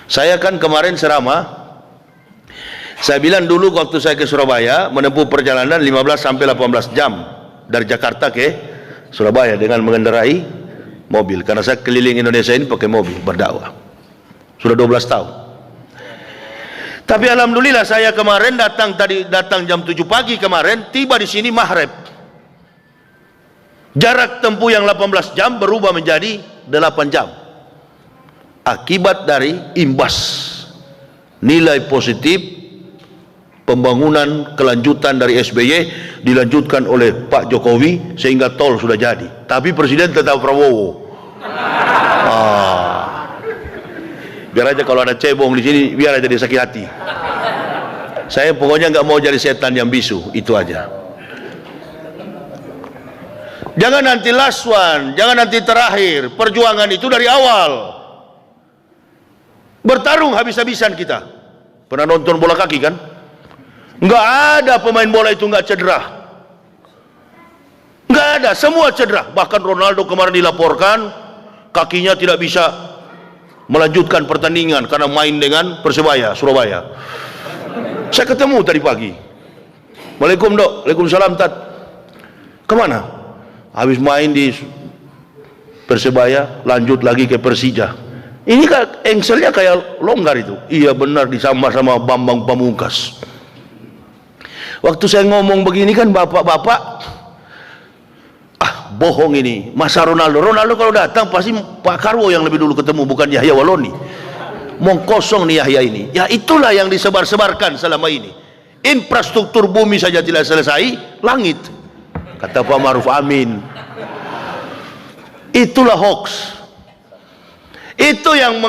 Saya kan kemarin ceramah, saya bilang dulu waktu saya ke Surabaya menempuh perjalanan 15 sampai 18 jam dari Jakarta ke Surabaya dengan mengendarai mobil, karena saya keliling Indonesia ini pakai mobil berdakwah sudah 12 tahun. Tapi alhamdulillah saya kemarin datang jam 7 pagi kemarin, tiba di sini maghrib. Jarak tempuh yang 18 jam berubah menjadi 8 jam. Akibat dari imbas nilai positif pembangunan kelanjutan dari SBY dilanjutkan oleh Pak Jokowi sehingga tol sudah jadi. Tapi Presiden tetap Prabowo. Biar aja kalau ada cebong di sini, biar aja dia sakit hati. Saya pokoknya nggak mau jadi setan yang bisu, itu aja. Jangan nanti last one, jangan nanti terakhir. Perjuangan itu dari awal. Bertarung habis-habisan kita. Pernah nonton bola kaki kan? Nggak ada pemain bola itu nggak cedera. Nggak ada, semua cedera. Bahkan Ronaldo kemarin dilaporkan kakinya tidak bisa melanjutkan pertandingan karena main dengan Persebaya Surabaya. Saya ketemu tadi pagi. Waalaikumsalam dok, waalaikumsalam tat. Kemana? Habis main di Persebaya, lanjut lagi ke Persija. Ini kan engselnya kayak longgar itu. Iya benar, disambar sama Bambang Pamungkas. Waktu saya ngomong begini kan bapak-bapak, bohong ini. Masa Ronaldo kalau datang pasti Pak Karwo yang lebih dulu ketemu, bukan Yahya Waloni. Mau kosong nih Yahya ini. Ya itulah yang disebar-sebarkan selama ini. Infrastruktur bumi saja tidak selesai, langit. Kata Pak Maruf Amin. Itulah hoax. Itu yang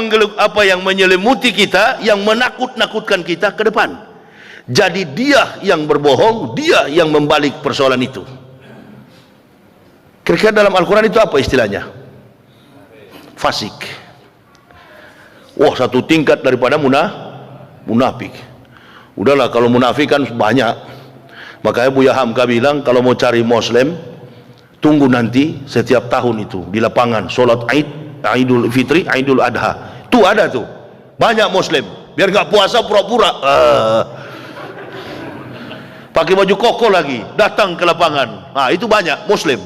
menyelimuti kita, yang menakut-nakutkan kita ke depan. Jadi dia yang berbohong, dia yang membalik persoalan itu. Kira-kira dalam Al-Quran itu apa istilahnya? Fasik. Wah, satu tingkat daripada munafik. Udahlah, kalau munafik kan banyak. Makanya Buya Hamka bilang kalau mau cari Muslim, tunggu nanti setiap tahun itu di lapangan sholat Idul Fitri, Idul Adha. Tuh ada tuh banyak Muslim. Biar nggak puasa pura-pura. Pakai baju koko lagi, datang ke lapangan. Nah, itu banyak Muslim.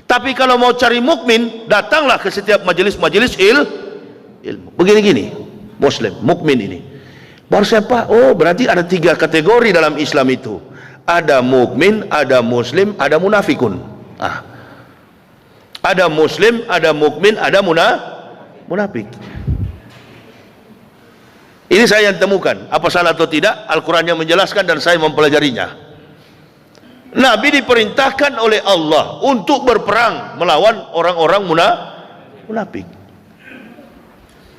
Tapi kalau mau cari mukmin, datanglah ke setiap majelis-majelis ilmu. Begini-gini, Muslim, mukmin ini. Baru siapa? Oh, berarti ada 3 kategori dalam Islam itu. Ada mukmin, ada muslim, ada munafikun. Ada muslim, ada mukmin, ada munafik. Ini saya yang temukan. Apa salah atau tidak? Al-Quran yang menjelaskan dan saya mempelajarinya. Nabi diperintahkan oleh Allah untuk berperang melawan orang-orang munafik.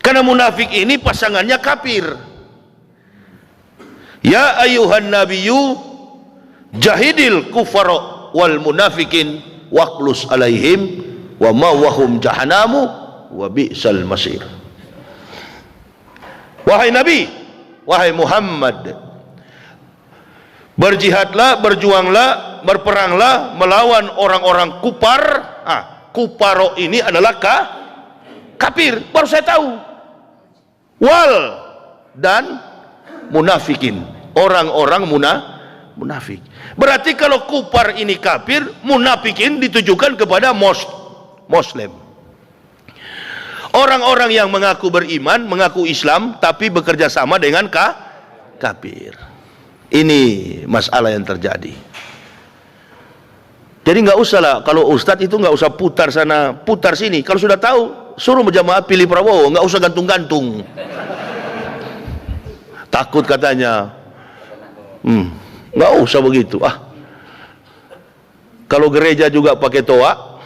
Karena munafik ini pasangannya kafir. Ya ayuhan nabiyyu jahidil kufara wal munafikin waqlus alaihim wa mawahum jahannamu wa bi'sal masir. Wahai Nabi, wahai Muhammad, berjihadlah, berjuanglah, berperanglah melawan orang-orang kupar. Kuparo ini adalah kafir, baru saya tahu. Wal dan munafikin, orang-orang munafik. Berarti kalau kupar ini kafir, munafikin ditujukan kepada Muslim. Orang-orang yang mengaku beriman, mengaku Islam, tapi bekerja sama dengan kafir. Ini masalah yang terjadi. Jadi nggak usah lah, kalau ustadz itu nggak usah putar sana, putar sini. Kalau sudah tahu, suruh berjamaah pilih Prabowo, nggak usah gantung-gantung. Takut katanya. Nggak usah begitu. Kalau gereja juga pakai toa,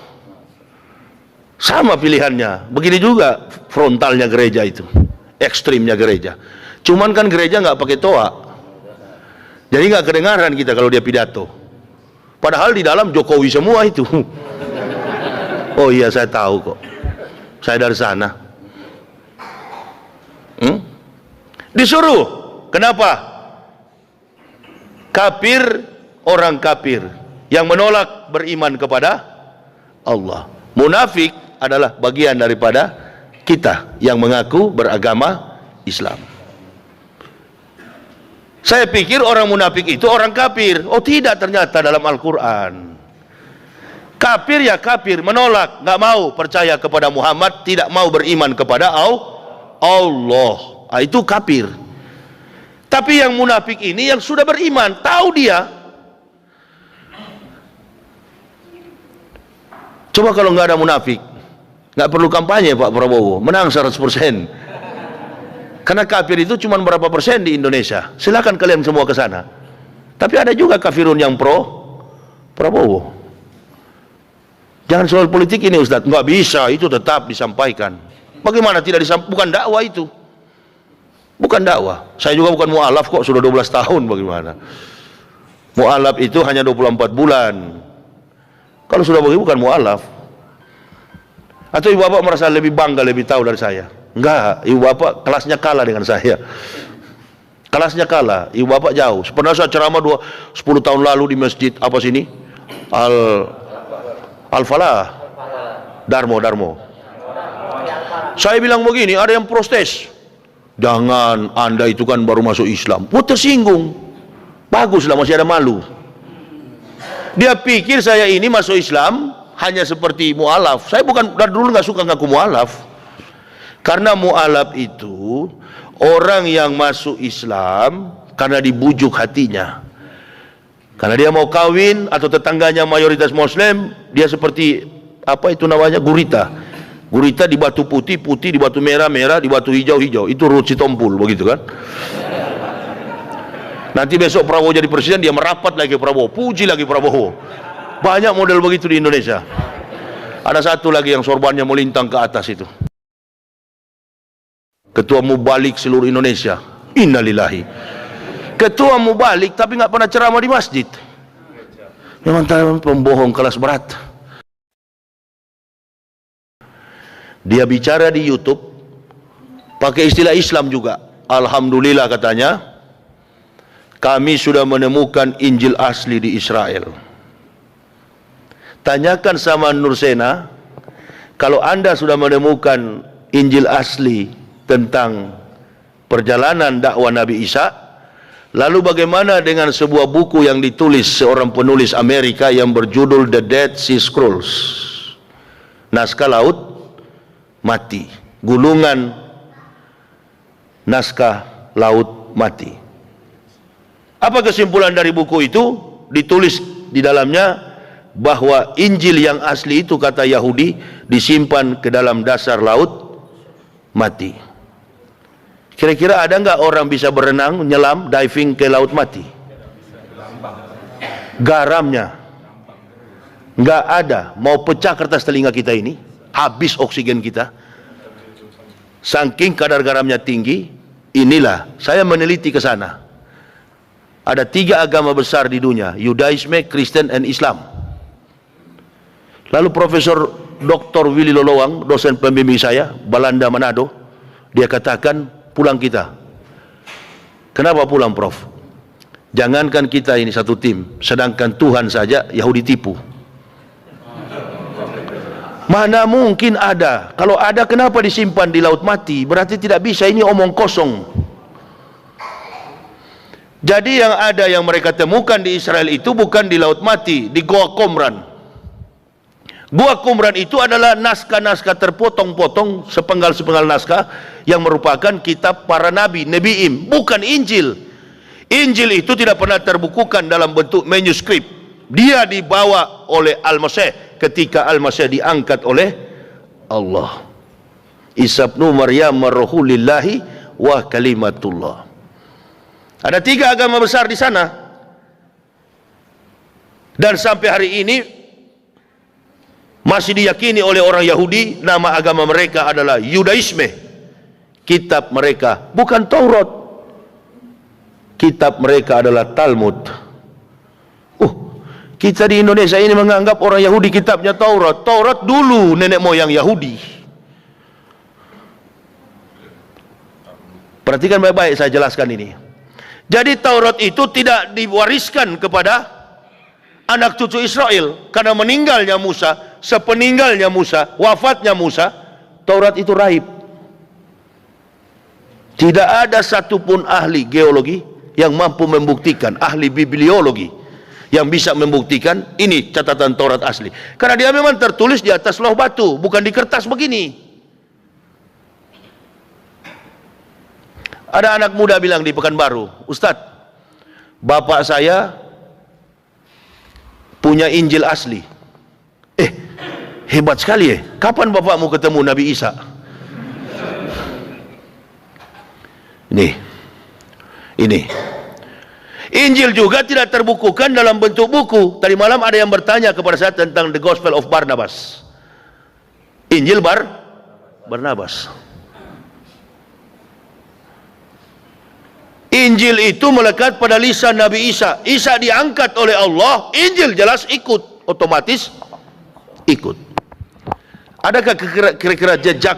sama pilihannya. Begini juga frontalnya gereja itu, ekstrimnya gereja. Cuman kan gereja nggak pakai toa, jadi nggak kedengaran kita kalau dia pidato. Padahal di dalam Jokowi semua itu. Oh iya, saya tahu kok. Saya dari sana. Disuruh. Kenapa? Kafir, orang kafir yang menolak beriman kepada Allah. Munafik adalah bagian daripada kita yang mengaku beragama Islam. Saya pikir orang munafik itu orang kafir. Oh tidak, ternyata dalam Al-Quran. Kafir ya kafir, menolak, nggak mau percaya kepada Muhammad, tidak mau beriman kepada Allah. Itu kafir. Tapi yang munafik ini yang sudah beriman, tahu dia. Coba kalau nggak ada munafik, nggak perlu kampanye Pak Prabowo, menang 100%. Karena kafir itu cuma berapa persen di Indonesia. Silakan kalian semua ke sana. Tapi ada juga kafirun yang pro Prabowo. Jangan soal politik ini Ustaz. Nggak bisa, itu tetap disampaikan. Bagaimana tidak disampaikan? Bukan dakwah itu. Bukan dakwah. Saya juga bukan mu'alaf kok, sudah 12 tahun bagaimana. Mu'alaf itu hanya 24 bulan. Kalau sudah begitu bukan mu'alaf. Atau ibu bapak merasa lebih bangga, lebih tahu dari saya? Enggak, ibu bapak kelasnya kalah dengan saya. Kelasnya kalah, ibu bapak jauh. Pernah saya ceramah 10 tahun lalu di masjid apa sini? Al-Falah. Darmo. Saya bilang begini, ada yang protes. Jangan, Anda itu kan baru masuk Islam. Oh, tersinggung. Baguslah, masih ada malu. Dia pikir saya ini masuk Islam hanya seperti mu'alaf. Saya bukan, dari dulu nggak suka ngaku mu'alaf. Karena mu'alaf itu orang yang masuk Islam karena dibujuk hatinya. Karena dia mau kawin atau tetangganya mayoritas Muslim, dia seperti apa itu namanya, gurita. Gurita di batu putih, putih di batu merah, merah di batu hijau, hijau. Itu Ruth Sitompul begitu kan. Nanti besok Prabowo jadi presiden, dia merapat lagi Prabowo, puji lagi Prabowo. Banyak model begitu di Indonesia. Ada satu lagi yang sorbannya melintang ke atas itu. Ketua Mubalik seluruh Indonesia. Innalillahi. Ketua Mubalik tapi nggak pernah ceramah di masjid. Memang pembohong kelas berat. Dia bicara di YouTube pakai istilah Islam juga. Alhamdulillah katanya, kami sudah menemukan Injil asli di Israel. Tanyakan sama Nur Sena, kalau Anda sudah menemukan Injil asli tentang perjalanan dakwah Nabi Isa, lalu bagaimana dengan sebuah buku yang ditulis seorang penulis Amerika yang berjudul The Dead Sea Scrolls, naskah laut mati, gulungan naskah laut mati. Apa kesimpulan dari buku itu? Ditulis di dalamnya bahwa Injil yang asli itu, kata Yahudi, disimpan ke dalam dasar laut mati. Kira-kira ada nggak orang bisa berenang, nyelam, diving ke laut mati? Garamnya nggak ada. Mau pecah kertas telinga kita ini, habis oksigen kita. Saking kadar garamnya tinggi. Inilah saya meneliti ke sana. Ada 3 agama besar di dunia: Yudaisme, Kristen, dan Islam. Lalu Profesor Dr. Willy Lolowang, dosen pembimbing saya, Belanda Manado, dia katakan, pulang kita. Kenapa pulang, Prof? Jangankan kita ini satu tim, sedangkan Tuhan saja Yahudi tipu. Mana mungkin ada? Kalau ada, kenapa disimpan di laut mati? Berarti tidak bisa, ini omong kosong. Jadi yang ada, yang mereka temukan di Israel itu bukan di laut mati, di Goa Qumran. Goa Qumran itu adalah naskah-naskah terpotong-potong, sepenggal-sepenggal naskah yang merupakan kitab para nabi, Nebiim, bukan Injil. Injil itu tidak pernah terbukukan dalam bentuk manuskrip. Dia dibawa oleh Al-Masih ketika Al-Masih diangkat oleh Allah. Isa ibnu Maryam ruhulillahi wa kalimatullah. Ada 3 agama besar di sana. Dan sampai hari ini masih diyakini oleh orang Yahudi, nama agama mereka adalah Yudaisme. Kitab mereka bukan Taurat. Kitab mereka adalah Talmud. Kita di Indonesia ini menganggap orang Yahudi kitabnya Taurat. Taurat dulu nenek moyang Yahudi. Perhatikan baik-baik, saya jelaskan ini. Jadi Taurat itu tidak diwariskan kepada anak cucu Israel, karena meninggalnya Musa, sepeninggalnya Musa, wafatnya Musa, Taurat itu raib. Tidak ada satupun ahli geologi yang mampu membuktikan, ahli bibliologi yang bisa membuktikan ini catatan Taurat asli. Karena dia memang tertulis di atas loh batu, bukan di kertas begini. Ada anak muda bilang di Pekanbaru, Ustadz, bapak saya punya Injil asli. Hebat sekali ya. Kapan bapakmu ketemu Nabi Isa? Ini Injil juga tidak terbukukan dalam bentuk buku. Tadi malam ada yang bertanya kepada saya tentang The Gospel of Barnabas. Injil Barnabas. Injil itu melekat pada lisan Nabi Isa. Isa diangkat oleh Allah, Injil jelas ikut, otomatis ikut. Adakah kira-kira jejak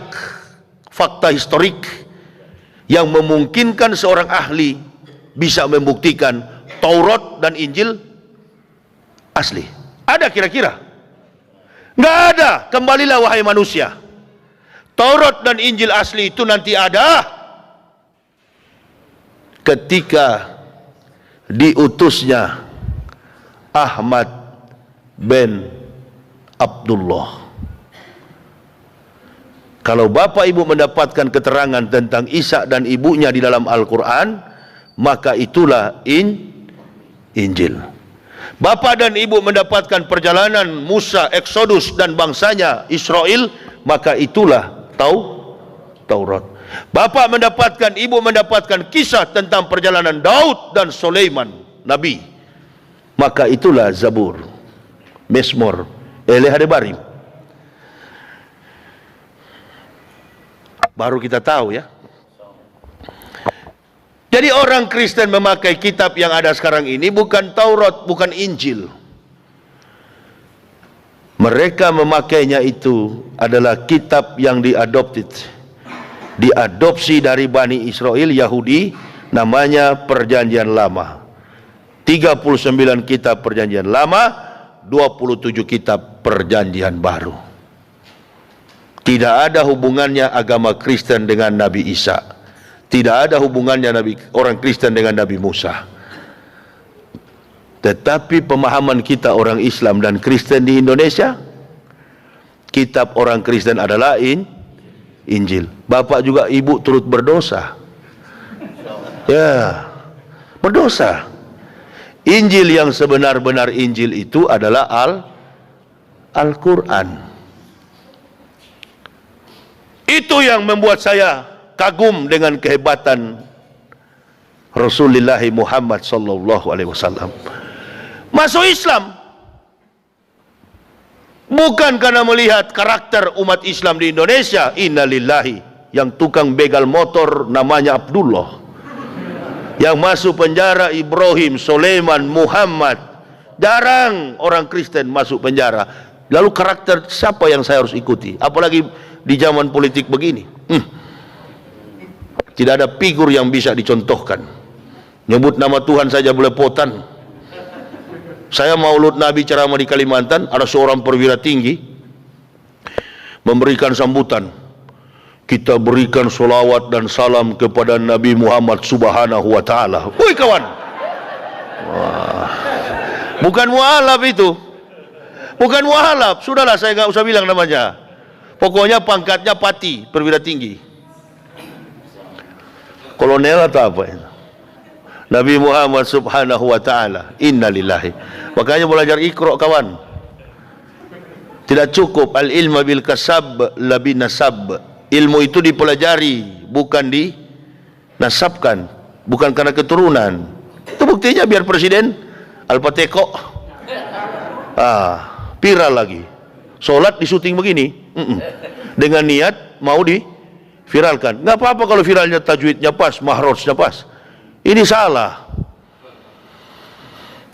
fakta historik yang memungkinkan seorang ahli bisa membuktikan Taurat dan Injil asli? Ada kira-kira? Nggak ada. Kembalilah wahai manusia. Taurat dan Injil asli itu nanti ada ketika diutusnya Ahmad bin Abdullah. Kalau bapak ibu mendapatkan keterangan tentang Isa dan ibunya di dalam Al-Quran, maka itulah Injil. Bapak dan ibu mendapatkan perjalanan Musa, Exodus dan bangsanya Israel, maka itulah Taurat. Bapak mendapatkan, ibu mendapatkan kisah tentang perjalanan Daud dan Sulaiman, Nabi, maka itulah Zabur, Mezmur, Elehadebarim. Baru kita tahu ya. Jadi orang Kristen memakai kitab yang ada sekarang ini bukan Taurat, bukan Injil. Mereka memakainya itu adalah kitab yang diadopsi dari Bani Israel Yahudi, namanya Perjanjian Lama. 39 kitab Perjanjian Lama, 27 kitab Perjanjian Baru. Tidak ada hubungannya agama Kristen dengan Nabi Isa. Tidak ada hubungannya orang Kristen dengan Nabi Musa. Tetapi pemahaman kita orang Islam dan Kristen di Indonesia, kitab orang Kristen adalah Injil. Bapak juga ibu turut berdosa. Ya, berdosa. Injil yang sebenar-benar Injil itu adalah Al-Quran. Itu yang membuat saya kagum dengan kehebatan Rasulullah Muhammad sallallahu alaihi wasallam. Masuk Islam bukan karena melihat karakter umat Islam di Indonesia. Innalillahi, yang tukang begal motor namanya Abdullah, yang masuk penjara Ibrahim, Sulaiman, Muhammad. Jarang orang Kristen masuk penjara. Lalu karakter siapa yang saya harus ikuti? Apalagi di zaman politik begini. Tidak ada figur yang bisa dicontohkan. Nyebut nama Tuhan saja belepotan. Saya maulud Nabi ceramah di Kalimantan, ada seorang perwira tinggi memberikan sambutan. Kita berikan solawat dan salam kepada Nabi Muhammad subhanahu wa ta'ala. Woi kawan. Wah. Bukan mualaf itu. Bukan mualaf. Sudahlah, saya nggak usah bilang namanya. Pokoknya pangkatnya pati, perwira tinggi, kolonel atau apa itu. Nabi Muhammad subhanahu wa ta'ala, innalillahi. Makanya belajar Iqra kawan. Tidak cukup al-ilma bil kasab labi nasab. Ilmu itu dipelajari, bukan dinasabkan, bukan karena keturunan. Itu buktinya biar presiden Al-Fateko viral lagi. Sholat di syuting begini, dengan niat mau diviralkan. Nggak apa-apa kalau viralnya tajwidnya pas, mahrojnya pas. Ini salah.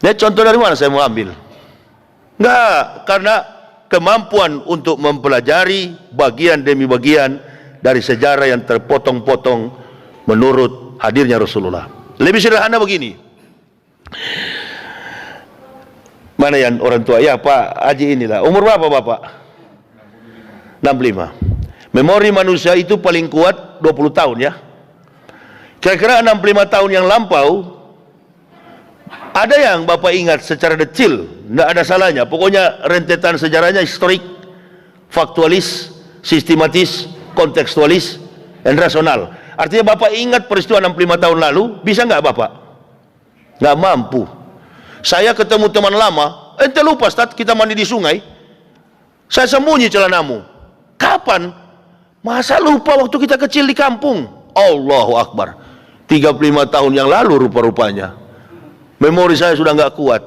Ini contoh dari mana saya mau ambil? Nggak, karena kemampuan untuk mempelajari bagian demi bagian dari sejarah yang terpotong-potong menurut hadirnya Rasulullah. Lebih sederhana begini. Mana yang orang tua? Ya Pak Haji inilah. Umur berapa Bapak? 65. Memori manusia itu paling kuat 20 tahun ya. Kira-kira 65 tahun yang lampau, ada yang Bapak ingat secara detail, tidak ada salahnya. Pokoknya rentetan sejarahnya historik, faktualis, sistematis, kontekstualis, dan rasional. Artinya Bapak ingat peristiwa 65 tahun lalu, bisa nggak Bapak? Nggak mampu. Saya ketemu teman lama, ente lupa Ustaz, kita mandi di sungai, saya sembunyi celanamu. Kapan? Masa lupa waktu kita kecil di kampung? Allahu Akbar. 35 tahun yang lalu rupa-rupanya. Memori saya sudah nggak kuat.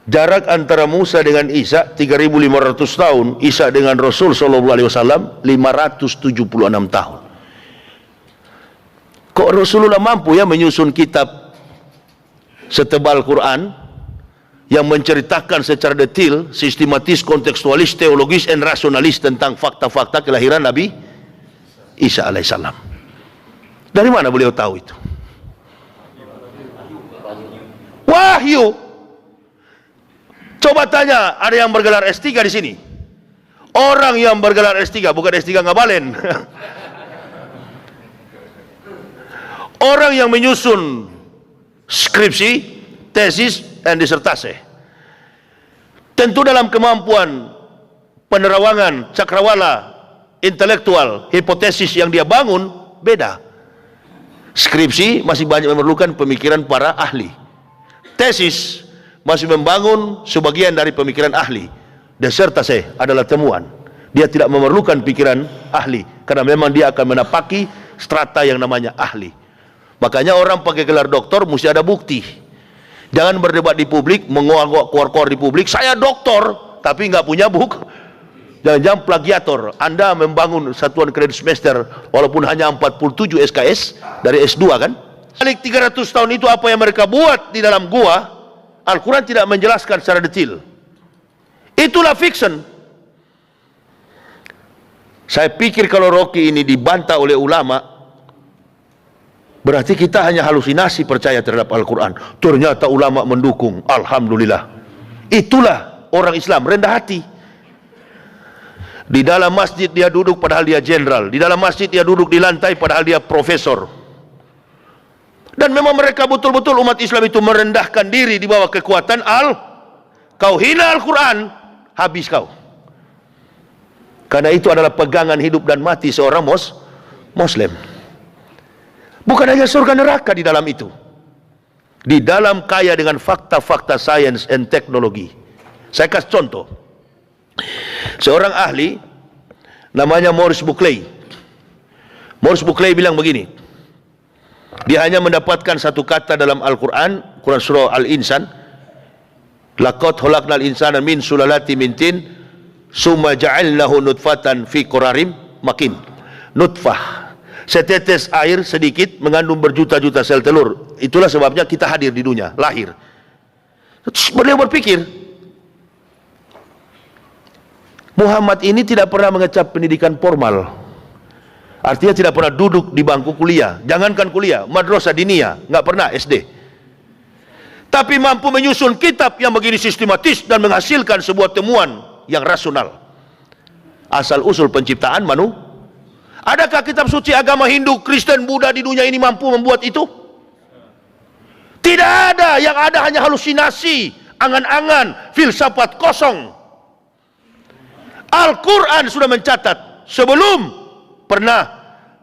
Jarak antara Musa dengan Isa 3.500 tahun, Isa dengan Rasul SAW 576 tahun. Kok Rasulullah mampu ya menyusun kitab setebal Quran yang menceritakan secara detail, sistematis, kontekstualis, teologis, dan rasionalis tentang fakta-fakta kelahiran Nabi Isa alaihissalam. Dari mana beliau tahu itu? Wahyu. Coba tanya, ada yang bergelar S3 di sini? Orang yang bergelar S3, bukan S3 Ngabalen. Orang yang menyusun skripsi, tesis, dan disertasi. Tentu dalam kemampuan penerawangan, cakrawala, intelektual, hipotesis yang dia bangun, beda. Skripsi masih banyak memerlukan pemikiran para ahli. Tesis masih membangun sebagian dari pemikiran ahli. Disertasi adalah temuan. Dia tidak memerlukan pikiran ahli, karena memang dia akan menapaki strata yang namanya ahli. Makanya orang pakai gelar doktor mesti ada bukti. Jangan berdebat di publik, menguak-nguak keluar-keluar di publik, saya doktor, tapi nggak punya buku. Jangan-jangan plagiator. Anda membangun satuan kredit semester walaupun hanya 47 SKS dari S2 kan? Balik 300 tahun itu apa yang mereka buat di dalam gua, Al-Quran tidak menjelaskan secara detail. Itulah fiction. Saya pikir kalau Rocky ini dibantah oleh ulama, berarti kita hanya halusinasi percaya terhadap Al-Quran. Ternyata ulama mendukung. Alhamdulillah. Itulah orang Islam, rendah hati. Di dalam masjid dia duduk padahal dia jenderal. Di dalam masjid dia duduk di lantai padahal dia profesor. Dan memang mereka betul-betul umat Islam itu merendahkan diri di bawah kekuatan kau hina Al-Quran, habis kau. Karena itu adalah pegangan hidup dan mati seorang Muslim. Bukan hanya surga neraka di dalam itu. Di dalam kaya dengan fakta-fakta sains dan teknologi. Saya kasih contoh. Seorang ahli namanya Maurice Buckley. Maurice Buckley bilang begini. Dia hanya mendapatkan satu kata dalam Al-Quran, Quran surah Al-Insan. Laqad khalaqnal insana min sulalatin min tin, summa ja'alnahu nutfatan fi qararim makin. Nutfah, setetes air sedikit mengandung berjuta-juta sel telur. Itulah sebabnya kita hadir di dunia, lahir. Terus beliau berpikir, Muhammad ini tidak pernah mengecap pendidikan formal. Artinya tidak pernah duduk di bangku kuliah. Jangankan kuliah, madrasah diniyah, nggak pernah SD. Tapi mampu menyusun kitab yang begini sistematis dan menghasilkan sebuah temuan yang rasional. Asal usul penciptaan Adakah kitab suci agama Hindu, Kristen, Buddha di dunia ini mampu membuat itu? Tidak ada. Yang ada hanya halusinasi, angan-angan, filsafat kosong. Al-Quran sudah mencatat sebelum, pernah,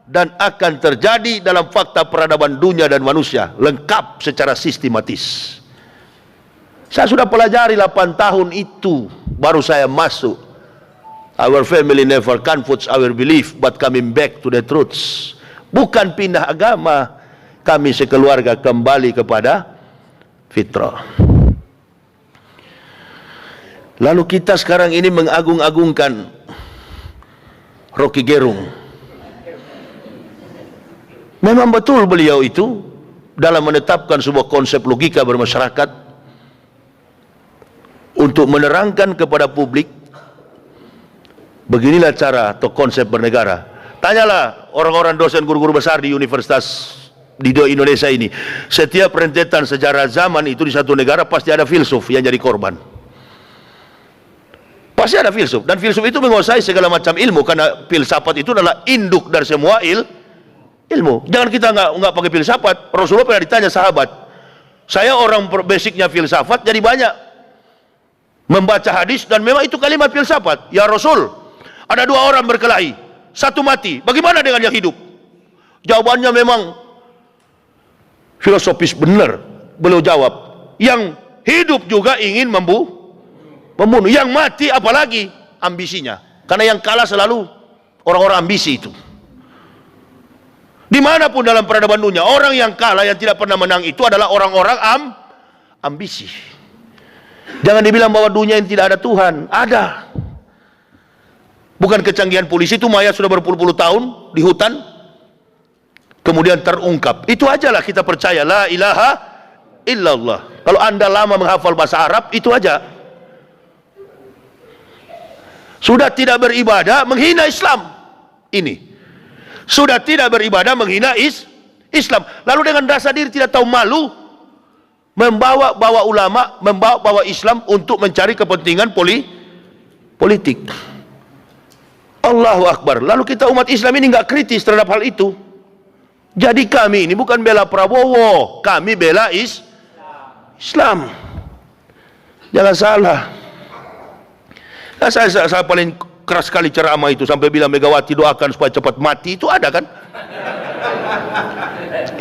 dan akan terjadi dalam fakta peradaban dunia dan manusia, lengkap secara sistematis. Saya sudah pelajari 8 tahun itu, baru saya masuk. Our family never confused our belief, but coming back to the truths. Bukan pindah agama, kami sekeluarga kembali kepada fitrah. Lalu kita sekarang ini mengagung-agungkan Rocky Gerung. Memang betul beliau itu dalam menetapkan sebuah konsep logika bermasyarakat untuk menerangkan kepada publik beginilah cara atau konsep bernegara. Tanyalah orang-orang dosen guru-guru besar di universitas di Indonesia ini. Setiap rentetan sejarah zaman itu di satu negara pasti ada filsuf yang jadi korban. Pasti ada filsuf, dan filsuf itu menguasai segala macam ilmu, karena filsafat itu adalah induk dari semua ilmu. Jangan kita nggak pakai filsafat. Rasulullah pernah ditanya sahabat, saya orang basicnya filsafat, jadi banyak membaca hadis dan memang itu kalimat filsafat. Ya Rasul, ada dua orang berkelahi, satu mati, bagaimana dengan yang hidup? Jawabannya memang filosofis benar. Beliau jawab, yang hidup juga ingin membunuh, yang mati apalagi ambisinya. Karena yang kalah selalu orang-orang ambisi itu. Dimanapun dalam peradaban dunia, orang yang kalah, yang tidak pernah menang itu adalah orang-orang ambisi. Jangan dibilang bahwa dunia ini tidak ada Tuhan. Ada. Bukan kecanggihan polisi itu mayat sudah berpuluh-puluh tahun di hutan, kemudian terungkap. Itu ajalah kita percaya, la ilaha illallah. Kalau Anda lama menghafal bahasa Arab, itu aja. Sudah tidak beribadah, menghina Islam. Ini. Sudah tidak beribadah, menghina Islam. Lalu dengan rasa diri tidak tahu malu, membawa ulama, membawa Islam untuk mencari kepentingan politik. Allahu Akbar. Lalu kita umat Islam ini nggak kritis terhadap hal itu. Jadi kami ini bukan bela Prabowo, kami bela Islam. Jangan salah. Nah, saya paling keras sekali ceramah itu, sampai bilang Megawati doakan supaya cepat mati, itu ada kan?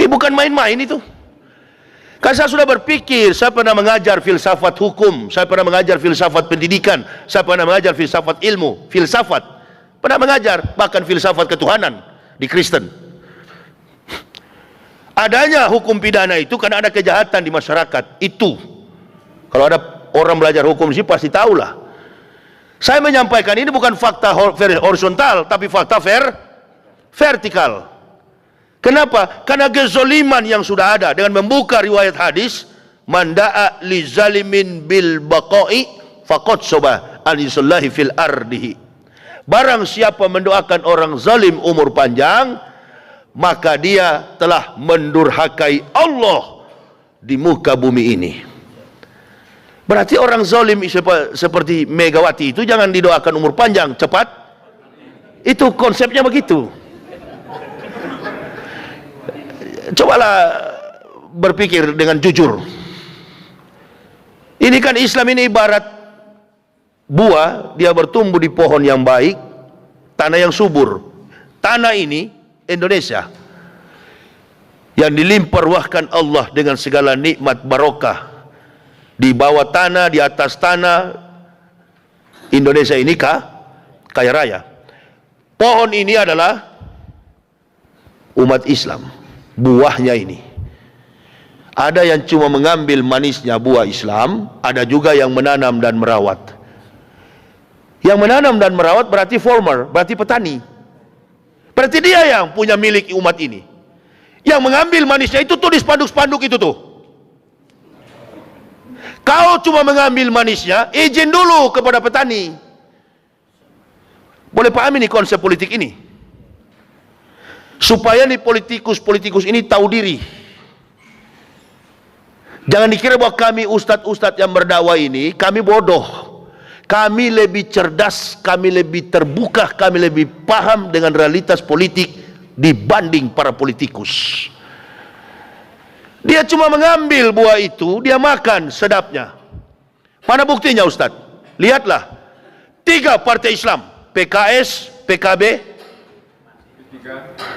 Bukan main-main itu. Kan saya sudah berpikir, saya pernah mengajar filsafat hukum, saya pernah mengajar filsafat pendidikan, saya pernah mengajar filsafat ilmu, filsafat. Pernah mengajar, bahkan filsafat ketuhanan di Kristen. Adanya hukum pidana itu karena ada kejahatan di masyarakat. Itu. Kalau ada orang belajar hukum sih pasti tahulah. Saya menyampaikan ini bukan fakta horizontal, tapi fakta vertikal. Kenapa? Karena kezoliman yang sudah ada dengan membuka riwayat hadis, manda'a li zalimin bil baqa'i faqad soba anisallahi fil ardihi. Barang siapa mendoakan orang zalim umur panjang, maka dia telah mendurhakai Allah di muka bumi ini. Berarti orang zalim seperti Megawati itu jangan didoakan umur panjang, cepat. Itu konsepnya begitu. Cobalah berpikir dengan jujur. Ini kan Islam ini ibarat buah, dia bertumbuh di pohon yang baik, tanah yang subur. Tanah ini Indonesia yang dilimpahkan Allah dengan segala nikmat barokah. Di bawah tanah, di atas tanah, Indonesia ini kaya raya. Pohon ini adalah umat Islam, buahnya ini. Ada yang cuma mengambil manisnya buah Islam, ada juga yang menanam dan merawat. Yang menanam dan merawat berarti farmer, berarti petani. Berarti dia yang punya milik umat ini. Yang mengambil manisnya itu tuh di spanduk-spanduk itu tuh. Kau cuma mengambil manisnya, izin dulu kepada petani. Boleh pahami nih konsep politik ini? Supaya nih politikus ini tahu diri. Jangan dikira bahwa kami ustadz-ustadz yang berdakwah ini, kami bodoh. Kami lebih cerdas, kami lebih terbuka, kami lebih paham dengan realitas politik dibanding para politikus. Dia cuma mengambil buah itu, dia makan sedapnya. Mana buktinya Ustadz? Lihatlah, 3 partai Islam, PKS, PKB,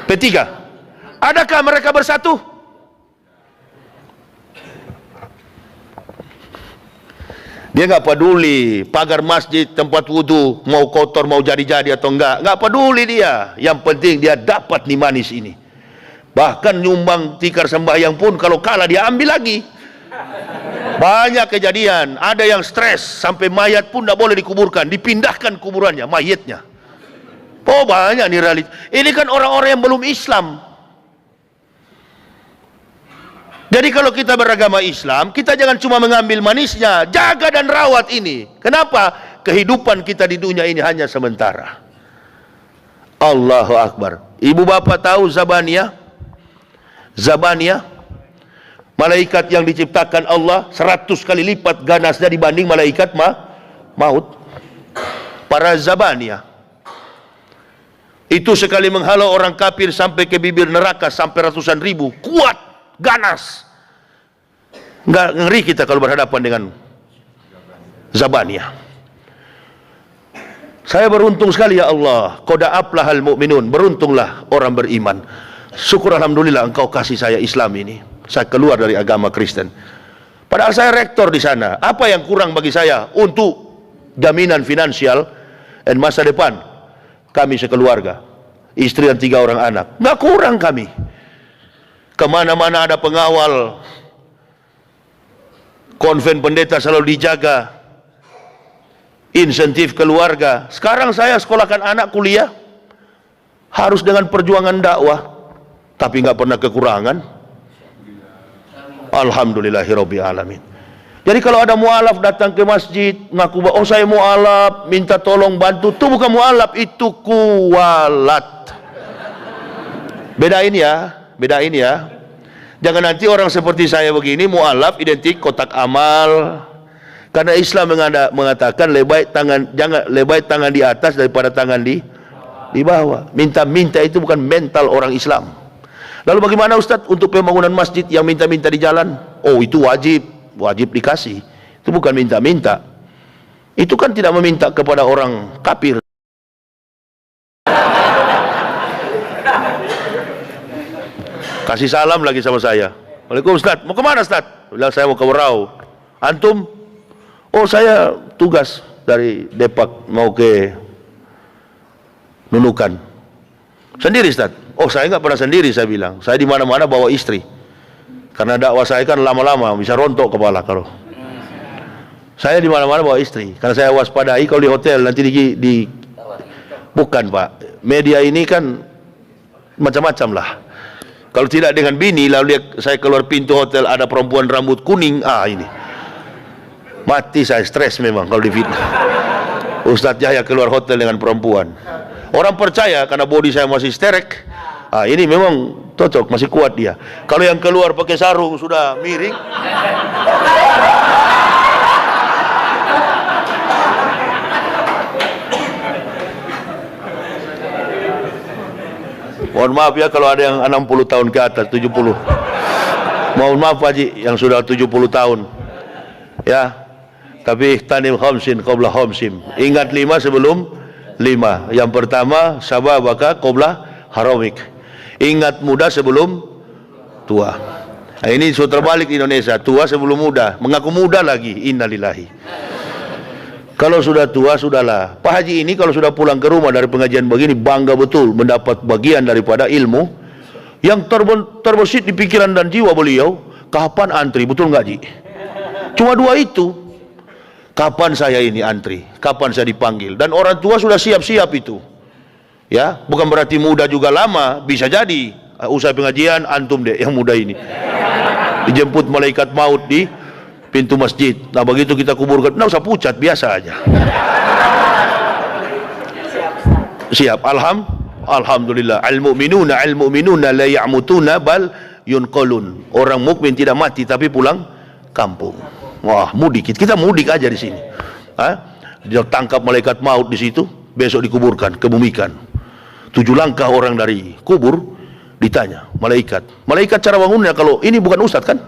P3. Adakah mereka bersatu? Dia nggak peduli pagar masjid, tempat wudhu mau kotor, mau jadi-jadi atau nggak peduli dia. Yang penting dia dapat nih manis ini. Bahkan nyumbang tikar sembahyang pun kalau kalah dia ambil lagi. Banyak kejadian, ada yang stres sampai mayat pun tidak boleh dikuburkan, dipindahkan kuburannya, mayatnya. Oh banyak nih realita. Ini kan orang-orang yang belum Islam. Jadi kalau kita beragama Islam, kita jangan cuma mengambil manisnya, jaga dan rawat ini. Kenapa? Kehidupan kita di dunia ini hanya sementara. Allahu Akbar. Ibu bapak tahu Zabaniyah, malaikat yang diciptakan Allah 100 kali lipat ganasnya dibanding malaikat maut. Para Zabaniyah. Itu sekali menghalau orang kafir sampai ke bibir neraka sampai ratusan ribu. Kuat, ganas. Nggak ngeri kita kalau berhadapan dengan Zabaniyah. Saya beruntung sekali ya Allah. Qad aflahal mu'minun. Beruntunglah orang beriman. Syukur alhamdulillah engkau kasih saya Islam ini. Saya keluar dari agama Kristen. Padahal saya rektor di sana. Apa yang kurang bagi saya untuk jaminan finansial dan masa depan kami sekeluarga, istri dan 3 orang anak? Nggak kurang kami. Kemana-mana ada pengawal. Konven pendeta selalu dijaga. Insentif keluarga. Sekarang saya sekolahkan anak kuliah harus dengan perjuangan dakwah, tapi nggak pernah kekurangan. Alhamdulillahirabbil alamin. Jadi kalau ada mualaf datang ke masjid ngaku bahwa oh saya mualaf minta tolong bantu, itu bukan mualaf, itu kualat. Bedain ya. Jangan nanti orang seperti saya begini mualaf identik kotak amal. Karena Islam mengatakan lebih tangan di atas daripada tangan di bawah. Minta-minta itu bukan mental orang Islam. Lalu bagaimana Ustadz untuk pembangunan masjid yang minta-minta di jalan? Oh itu wajib dikasih. Itu bukan minta-minta. Itu kan tidak meminta kepada orang kafir. Kasih salam lagi sama saya. Waalaikumsalam Ustadz. Mau kemana Ustadz? Bilang saya mau ke Berau. Antum? Oh saya tugas dari Depak mau ke Nunukan. Sendiri Ustadz? Oh saya nggak pernah sendiri, saya bilang. Saya di mana-mana bawa istri. Karena dakwah saya kan lama-lama bisa rontok kepala kalau. Saya di mana-mana bawa istri. Karena saya waspadai kalau di hotel nanti bukan Pak. Media ini kan macam-macam lah. Kalau tidak dengan bini lalu saya keluar pintu hotel ada perempuan rambut kuning, ini. Mati saya, stres memang kalau difitnah. Ustadz Yahya keluar hotel dengan perempuan. Orang percaya karena body saya masih sterek. Ini memang cocok, masih kuat dia. Kalau yang keluar pakai sarung sudah miring. Mohon maaf ya kalau ada yang 60 tahun ke atas, 70. Mohon maaf Pak Haji yang sudah 70 tahun. Ya. Tapi tanim khamsin qabla khamsim. Ingat 5 sebelum 5. Yang pertama sababaka qabla haramik. Ingat muda sebelum tua. Nah, ini sudah terbalik di Indonesia. Tua sebelum muda. Mengaku muda lagi. Innalillahi. Kalau sudah tua sudahlah. Pak Haji ini kalau sudah pulang ke rumah dari pengajian begini bangga betul mendapat bagian daripada ilmu yang terbesit di pikiran dan jiwa beliau. Kapan antri? Betul nggak Ji? Cuma 2 itu. Kapan saya ini antri? Kapan saya dipanggil? Dan orang tua sudah siap-siap itu. Ya, bukan berarti muda juga lama, bisa jadi. Usai pengajian antum deh yang muda ini. Dijemput malaikat maut di pintu masjid. Nah, begitu kita kuburkan, usah pucat, biasa aja. Siap. Alhamdulillah. Al-mu'minuna la ya'mutuna bal yunqalun. Orang mukmin tidak mati tapi pulang kampung. Wah, mudik. Kita mudik aja di sini. Dia tangkap malaikat maut di situ, besok dikuburkan, kebumikan. 7 langkah orang dari kubur ditanya malaikat. Malaikat cara bangunnya kalau ini bukan ustadz kan?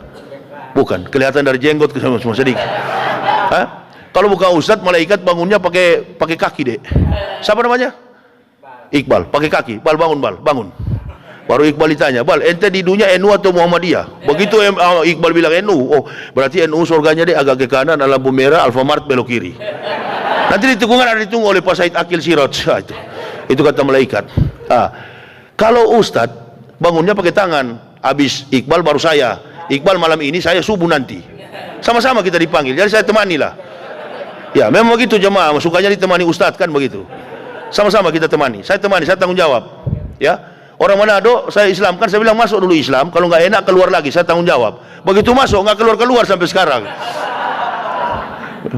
Bukan. Kelihatan dari jenggot ke semua sedikit. Kalau bukan ustadz, malaikat bangunnya pakai kaki deh. Siapa namanya? Iqbal. Pakai kaki. Bal bangun, Bal. Bangun. Baru Iqbal ditanya, Bal, ente di dunia NU atau Muhammadiyah? Begitu Iqbal bilang NU, oh berarti NU surganya dia agak ke kanan, lampu merah, Alfamart belok kiri. Nanti di tikungan ada ditunggu oleh Pak Said Akil Siraj. Itu kata malaikat. Kalau Ustadz bangunnya pakai tangan, habis Iqbal baru saya. Iqbal malam ini, saya subuh nanti. Sama-sama kita dipanggil, jadi saya temani lah. Ya memang begitu jemaah, sukanya ditemani Ustadz kan begitu. Sama-sama kita temani, saya tanggung jawab. Ya. Orang Manado saya Islamkan, saya bilang masuk dulu Islam, kalau nggak enak keluar lagi, saya tanggung jawab. Begitu masuk nggak keluar sampai sekarang.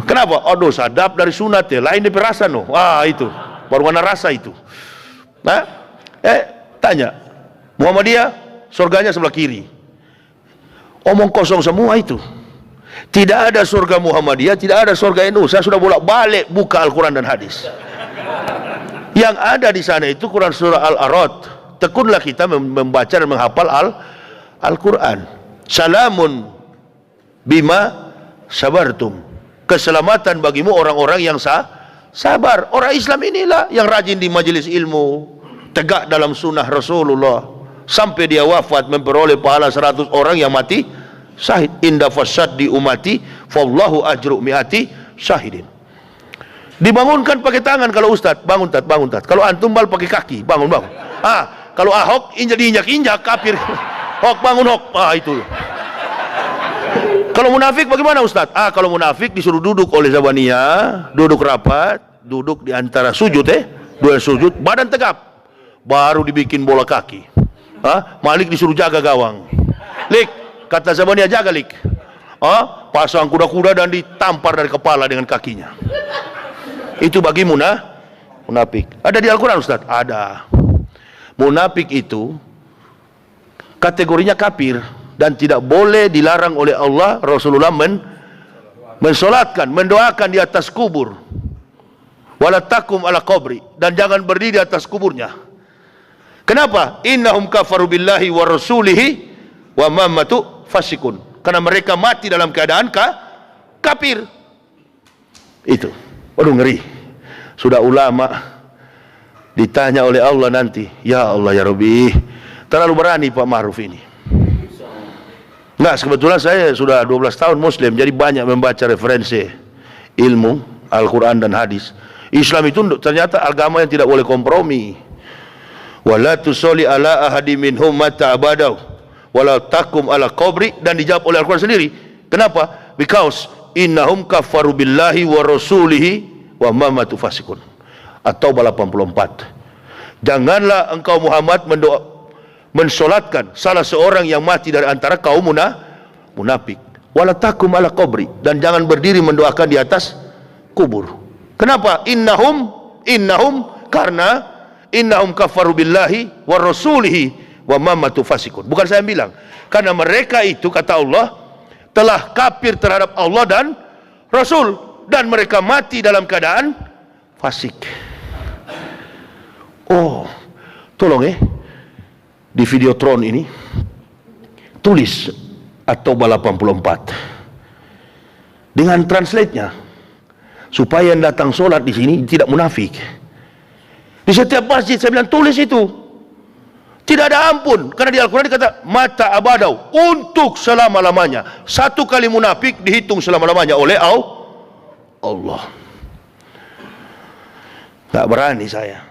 Kenapa? Aduh sadap dari sunat ya, lain di perasan loh. Itu baru mana rasa itu. Tanya Muhammadiyah surganya sebelah kiri. Omong kosong semua itu. Tidak ada surga Muhammadiyah, tidak ada surga NU. Saya sudah bolak-balik buka Al-Quran dan hadis. Yang ada di sana itu Quran surah Al-A'raf. Tekunlah kita membaca dan menghafal Al-Quran. Salamun bima sabartum. Keselamatan bagimu orang-orang yang sabar. Orang Islam inilah yang rajin di majelis ilmu, tegak dalam sunnah Rasulullah, sampai dia wafat memperoleh pahala 100 orang yang mati syahid. Inda fasad di umati fallahu ajru mi'ati syahidin. Dibangunkan pakai tangan kalau ustaz, bangun tat, bangun tat. Kalau antum bal pakai kaki, bangun. Kalau Ahok injak kafir. Hok bangun hok. Itu. Kalau munafik bagaimana ustaz? Kalau munafik disuruh duduk oleh Zabaniyah, duduk rapat, duduk di antara sujud dua sujud, badan tegap. Baru dibikin bola kaki. Malik disuruh jaga gawang. Lik, kata Zabaniyah, jaga lik. Pasang kuda-kuda dan ditampar dari kepala dengan kakinya. Itu bagi munafik. Ada di Al-Quran ustaz? Ada. Munafik itu kategorinya kafir dan tidak boleh dilarang oleh Allah. Rasulullah mensolatkan, mendoakan di atas kubur. Wala takum ala qabri, dan jangan berdiri di atas kuburnya. Kenapa? Innahum kafaru billahi wa rasulihi wa mamatu fasikun. Karena mereka mati dalam keadaan kafir. Itu. Waduh, ngeri. Sudah ulama ditanya oleh Allah nanti, ya Allah ya Rabbi, terlalu berani Pak Ma'ruf ini. Enggak, kebetulan saya sudah 12 tahun muslim, jadi banyak membaca referensi ilmu Al-Quran dan hadis. Islam itu ternyata agama yang tidak boleh kompromi. Wala tusolli ala ahadi minhum mata abadaw wala takum ala qabri, dan dijawab oleh Al-Quran sendiri. Kenapa? Because innahum kafaru billahi wa rasulihi wa mamatu fasikun. At-Taubah 84. Janganlah engkau Muhammad mensolatkan salah seorang yang mati dari antara kaum munafik. Wala takum ala qabri, dan jangan berdiri mendoakan di atas kubur. Kenapa? Innahum karena innahum kafaru billahi wa rasulihi wa mamatu fasikun. Bukan saya yang bilang. Karena mereka itu, kata Allah, telah kafir terhadap Allah dan Rasul, dan mereka mati dalam keadaan fasik. Oh, tolong di Videotron ini tulis At-Taubah 84 dengan translate-nya, supaya yang datang sholat di sini tidak munafik. Di setiap masjid saya bilang tulis itu. Tidak ada ampun, karena di Al-Quran dikata mata abadau, untuk selama-lamanya. Satu kali munafik dihitung selama-lamanya oleh Allah. Tak berani saya.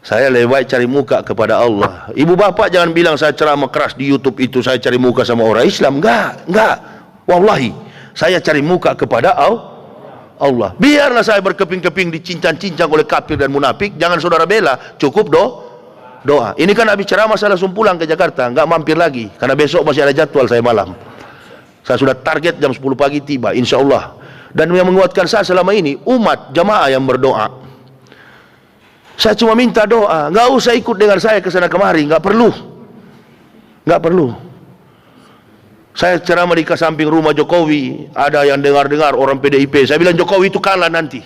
Saya lebih baik cari muka kepada Allah. Ibu bapak jangan bilang saya ceramah keras di YouTube itu saya cari muka sama orang Islam. Enggak. Wallahi, saya cari muka kepada Allah. Biarlah saya berkeping-keping dicincang-cincang oleh kafir dan munafik, jangan saudara bela, cukup doa. Ini kan habis ceramah saya langsung pulang ke Jakarta, enggak mampir lagi karena besok masih ada jadwal saya malam. Saya sudah target jam 10 pagi tiba, insya Allah. Dan yang menguatkan saya selama ini umat jamaah yang berdoa. Saya cuma minta doa, nggak usah ikut dengan saya ke sana kemari, nggak perlu. Saya ceramah di samping rumah Jokowi, ada yang dengar orang PDIP. Saya bilang Jokowi itu kalah nanti.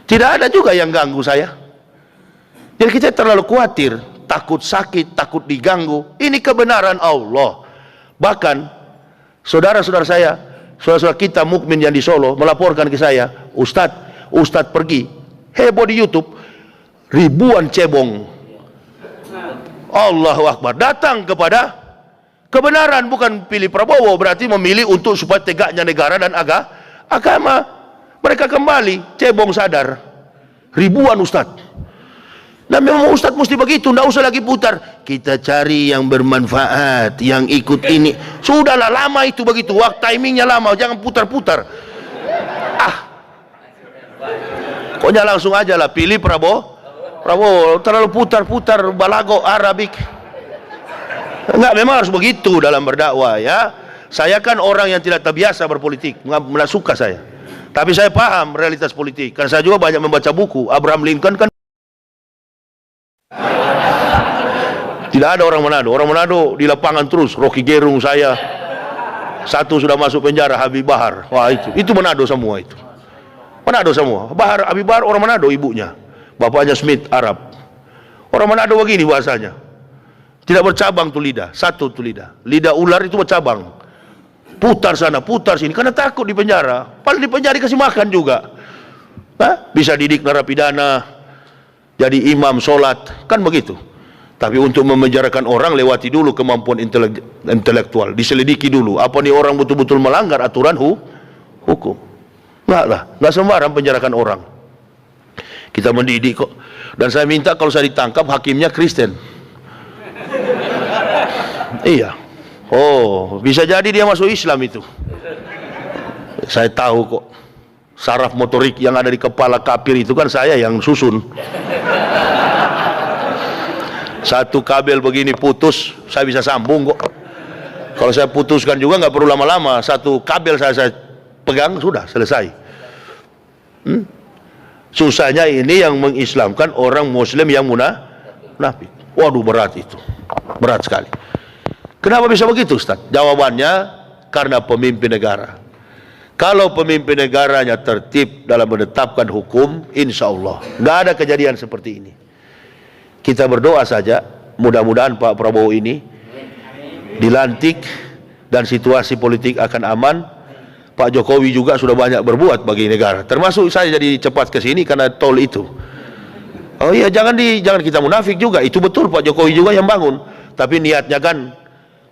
Tidak ada juga yang ganggu saya. Jadi kita terlalu khawatir, takut sakit, takut diganggu. Ini kebenaran Allah. Bahkan saudara-saudara saya, saudara-saudara kita mukmin yang di Solo melaporkan ke saya, Ustadz pergi heboh di YouTube, ribuan cebong, Allahu Akbar, datang kepada kebenaran, bukan pilih Prabowo, berarti memilih untuk supaya tegaknya negara dan agama. Mereka kembali, cebong sadar, ribuan ustadz. Nah memang ustadz mesti begitu, tidak usah lagi putar. Kita cari yang bermanfaat, yang ikut ini. Sudahlah, lama itu begitu, waktu timingnya lama, jangan putar-putar. Pokoknya langsung aja lah, pilih Prabowo, terlalu putar-putar balago Arabik. Enggak, memang harus begitu dalam berdakwah ya. Saya kan orang yang tidak terbiasa berpolitik, nggak suka saya. Tapi saya paham realitas politik, karena saya juga banyak membaca buku. Abraham Lincoln kan tidak ada orang Manado di lapangan terus. Rocky Gerung saya, satu sudah masuk penjara, Habib Bahar. Wah itu Manado semua itu. Manado semua. Abi Bahar orang Manado ibunya. Bapaknya Smith Arab. Orang Manado begini bahasanya. Tidak bercabang tuh lidah, satu tuh lidah. Lidah ular itu bercabang. Putar sana, putar sini, karena takut di penjara. Paling di penjara dikasih makan juga. Bisa didik narapidana, jadi imam sholat, kan begitu. Tapi untuk memenjarakan orang, lewati dulu kemampuan intelektual, diselidiki dulu. Apa nih orang betul-betul melanggar aturan hukum? Enggak lah, enggak sembarang penjarakan orang. Kita mendidik kok. Dan saya minta kalau saya ditangkap, hakimnya Kristen. Iya. Oh, bisa jadi dia masuk Islam itu. Saya tahu kok. Saraf motorik yang ada di kepala kafir itu kan saya yang susun. Satu kabel begini putus, saya bisa sambung kok. Kalau saya putuskan juga nggak perlu lama-lama. Satu kabel saya pegang, sudah selesai. Susahnya ini yang mengislamkan orang Muslim yang munafik. Waduh, berat itu. Berat sekali. Kenapa bisa begitu, Ustaz? Jawabannya karena pemimpin negara. Kalau pemimpin negaranya tertib dalam menetapkan hukum, insya Allah nggak ada kejadian seperti ini. Kita berdoa saja, mudah-mudahan Pak Prabowo ini dilantik dan situasi politik akan aman. Pak Jokowi juga sudah banyak berbuat bagi negara, termasuk saya jadi cepat ke sini karena tol itu. Oh iya, jangan kita munafik juga. Itu betul, Pak Jokowi juga yang bangun, tapi niatnya kan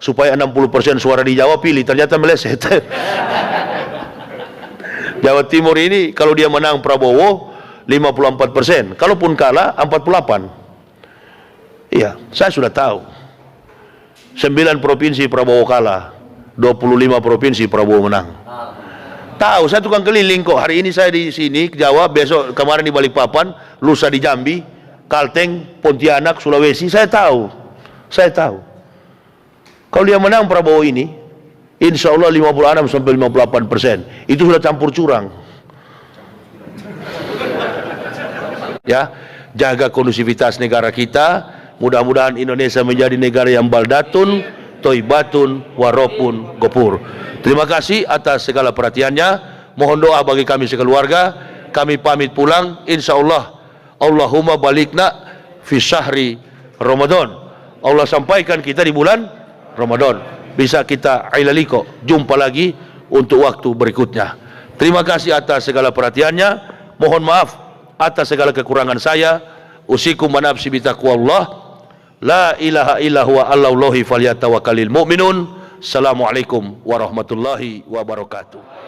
supaya 60% suara di Jawa pilih, ternyata meleset. Jawa Timur ini kalau dia menang Prabowo 54%, kalaupun kalah 48%. Iya, saya sudah tahu. 9 provinsi Prabowo kalah, 25 provinsi Prabowo menang. Tahu, saya tukang keliling kok. Hari ini saya di sini Jawa, besok kemarin di Balikpapan, lusa di Jambi, Kalteng, Pontianak, Sulawesi. Saya tahu. Kalau dia menang Prabowo ini, insya Allah 56-58%. Itu sudah campur curang. Ya, jaga kondusivitas negara kita. Mudah-mudahan Indonesia menjadi negara yang baldatun, toibatun, waropun, gopur. Terima kasih atas segala perhatiannya. Mohon doa bagi kami sekeluarga. Kami pamit pulang. Insya Allah, Allahumma balikna fi syahri Ramadan. Allah sampaikan kita di bulan Ramadan, bisa kita ilaliko, jumpa lagi untuk waktu berikutnya. Terima kasih atas segala perhatiannya. Mohon maaf atas segala kekurangan saya. Usikum wa nafsi bitaqwallah. La ilaha illa huwa Allahi falyatawakkalul mu'minun. Assalamualaikum warahmatullahi wabarakatuh.